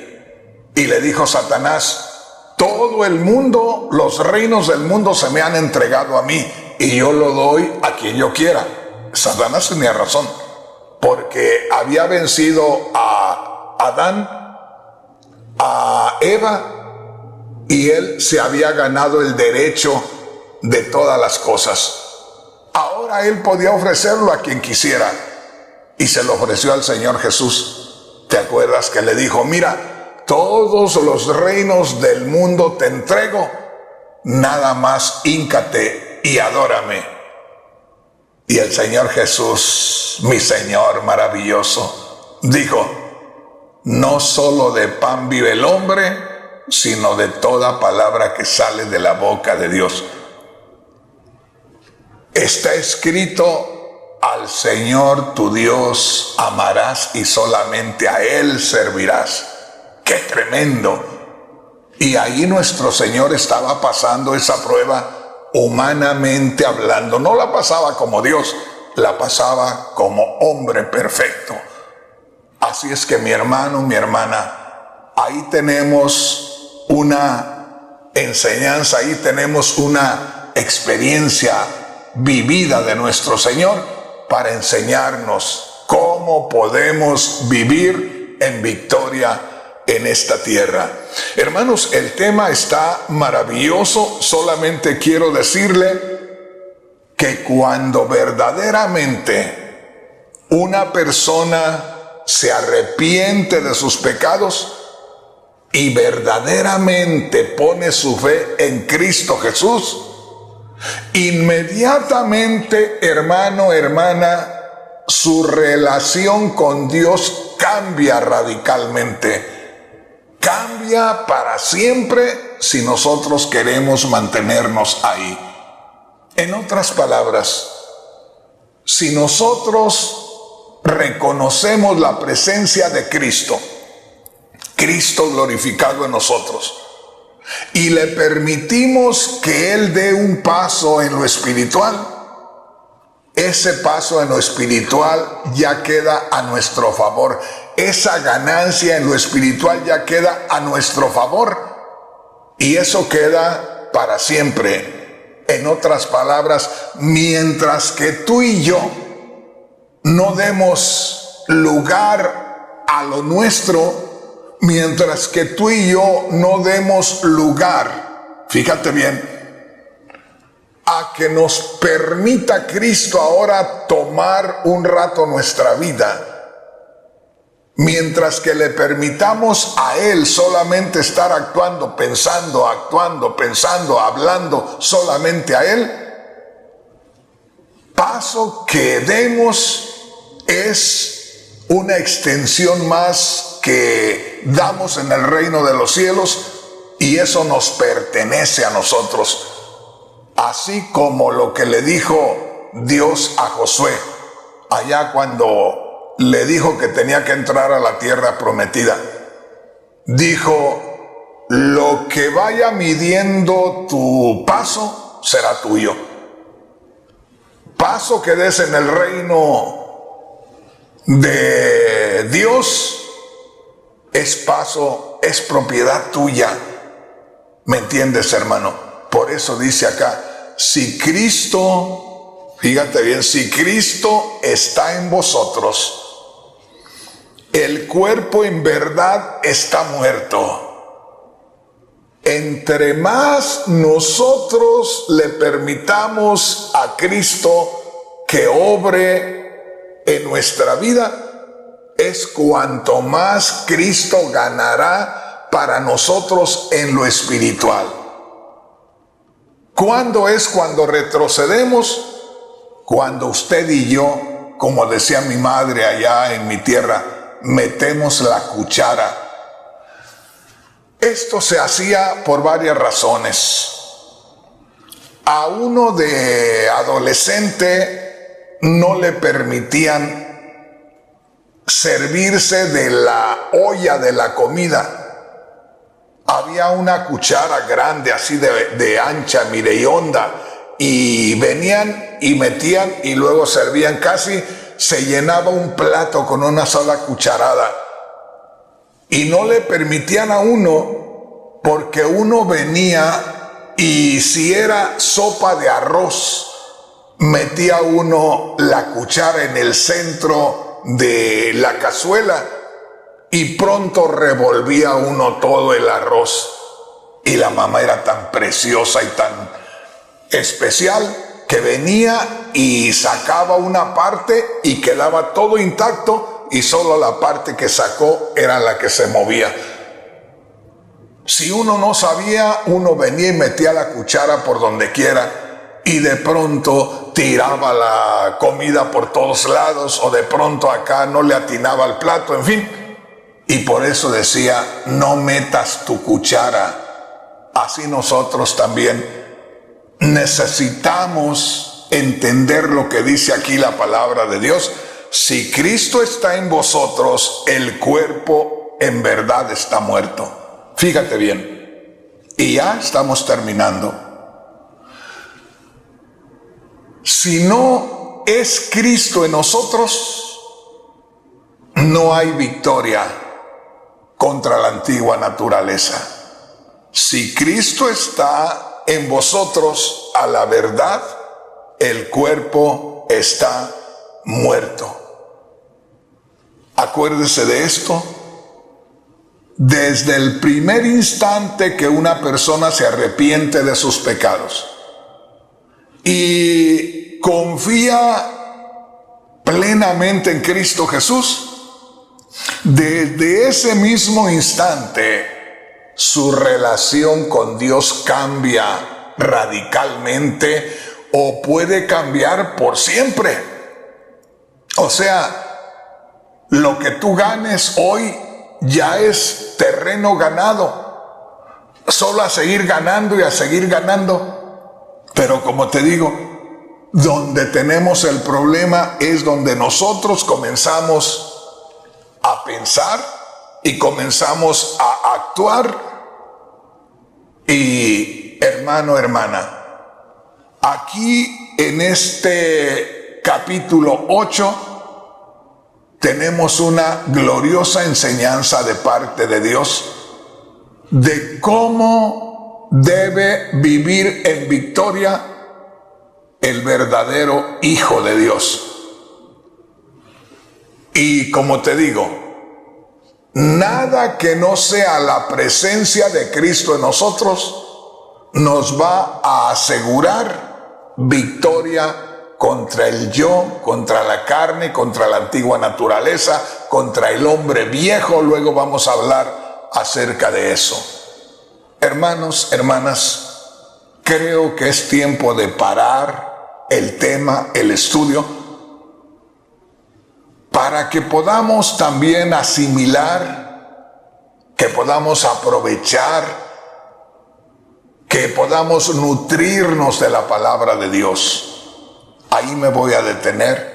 Y le dijo Satanás, todo el mundo, los reinos del mundo se me han entregado a mí, y yo lo doy a quien yo quiera. Satanás tenía razón, porque había vencido a Adán, a Eva, y él se había ganado el derecho de todas las cosas. Ahora él podía ofrecerlo a quien quisiera, y se lo ofreció al Señor Jesús. ¿Te acuerdas que le dijo, mira, todos los reinos del mundo te entrego, nada más híncate y adórame? Y el Señor Jesús, mi Señor maravilloso, dijo, no solo de pan vive el hombre, sino de toda palabra que sale de la boca de Dios. Está escrito, al Señor tu Dios amarás y solamente a Él servirás. ¡Qué tremendo! Y ahí nuestro Señor estaba pasando esa prueba humanamente hablando. No la pasaba como Dios, la pasaba como hombre perfecto. Así es que mi hermano, mi hermana, ahí tenemos una enseñanza, ahí tenemos una experiencia vivida de nuestro Señor para enseñarnos cómo podemos vivir en victoria en esta tierra. Hermanos, el tema está maravilloso. Solamente quiero decirle que cuando verdaderamente una persona se arrepiente de sus pecados y verdaderamente pone su fe en Cristo Jesús, inmediatamente, hermano, hermana, su relación con Dios cambia radicalmente. Cambia para siempre si nosotros queremos mantenernos ahí. En otras palabras, si nosotros reconocemos la presencia de Cristo, Cristo glorificado en nosotros, y le permitimos que Él dé un paso en lo espiritual, ese paso en lo espiritual ya queda a nuestro favor. Esa ganancia en lo espiritual ya queda a nuestro favor. Y eso queda para siempre. En otras palabras, mientras que tú y yo no demos lugar a lo nuestro, mientras que tú y yo no demos lugar, fíjate bien, a que nos permita Cristo ahora tomar un rato nuestra vida, mientras que le permitamos a Él solamente estar actuando, pensando, hablando solamente a Él, paso que demos es una extensión más que damos en el reino de los cielos, y eso nos pertenece a nosotros. Así como lo que le dijo Dios a Josué, allá cuando le dijo que tenía que entrar a la tierra prometida. Dijo, lo que vaya midiendo tu paso será tuyo. Paso que des en el reino de Dios es paso, es propiedad tuya. ¿Me entiendes, hermano? Por eso dice acá, si Cristo, fíjate bien, si Cristo está en vosotros, el cuerpo en verdad está muerto. entre más nosotros le permitamos a Cristo que obre en nuestra vida, es cuanto más Cristo ganará para nosotros en lo espiritual. ¿Cuándo es cuando retrocedemos? Cuando usted y yo, como decía mi madre allá en mi tierra, metemos la cuchara. Esto se hacía por varias razones. A uno de adolescente no le permitían servirse de la olla de la comida. Había una cuchara grande, así de ancha, mire, y honda, y venían y metían y luego servían. Casi se llenaba un plato con una sola cucharada. Y no le permitían a uno, porque uno venía y si era sopa de arroz, metía uno la cuchara en el centro de la cazuela y pronto revolvía uno todo el arroz. Y la mamá era tan preciosa y tan especial que venía y sacaba una parte y quedaba todo intacto, y solo la parte que sacó era la que se movía. Si uno no sabía, uno venía y metía la cuchara por donde quiera y de pronto tiraba la comida por todos lados, o de pronto acá no le atinaba al plato, en fin. Y por eso decía, no metas tu cuchara. Así nosotros también necesitamos entender lo que dice aquí la palabra de Dios. Si Cristo está en vosotros, el cuerpo en verdad está muerto. Fíjate bien. Y ya estamos terminando. Si no es Cristo en nosotros, no hay victoria contra la antigua naturaleza. Si Cristo está en vosotros, a la verdad, el cuerpo está muerto. Acuérdese de esto. Desde el primer instante que una persona se arrepiente de sus pecados y confía plenamente en Cristo Jesús, desde ese mismo instante su relación con Dios cambia radicalmente, o puede cambiar por siempre. O sea, lo que tú ganes hoy ya es terreno ganado. Solo a seguir ganando y a seguir ganando. Pero como te digo, donde tenemos el problema es donde nosotros comenzamos a pensar y comenzamos a actuar. Y hermano, hermana, aquí en este capítulo 8 tenemos una gloriosa enseñanza de parte de Dios de cómo debe vivir en victoria el verdadero Hijo de Dios. Y como te digo, nada que no sea la presencia de Cristo en nosotros nos va a asegurar victoria contra el yo, contra la carne, contra la antigua naturaleza, contra el hombre viejo. Luego vamos a hablar acerca de eso. Hermanos, hermanas, creo que es tiempo de parar el tema, el estudio, para que podamos también asimilar, que podamos aprovechar, que podamos nutrirnos de la palabra de Dios. Ahí me voy a detener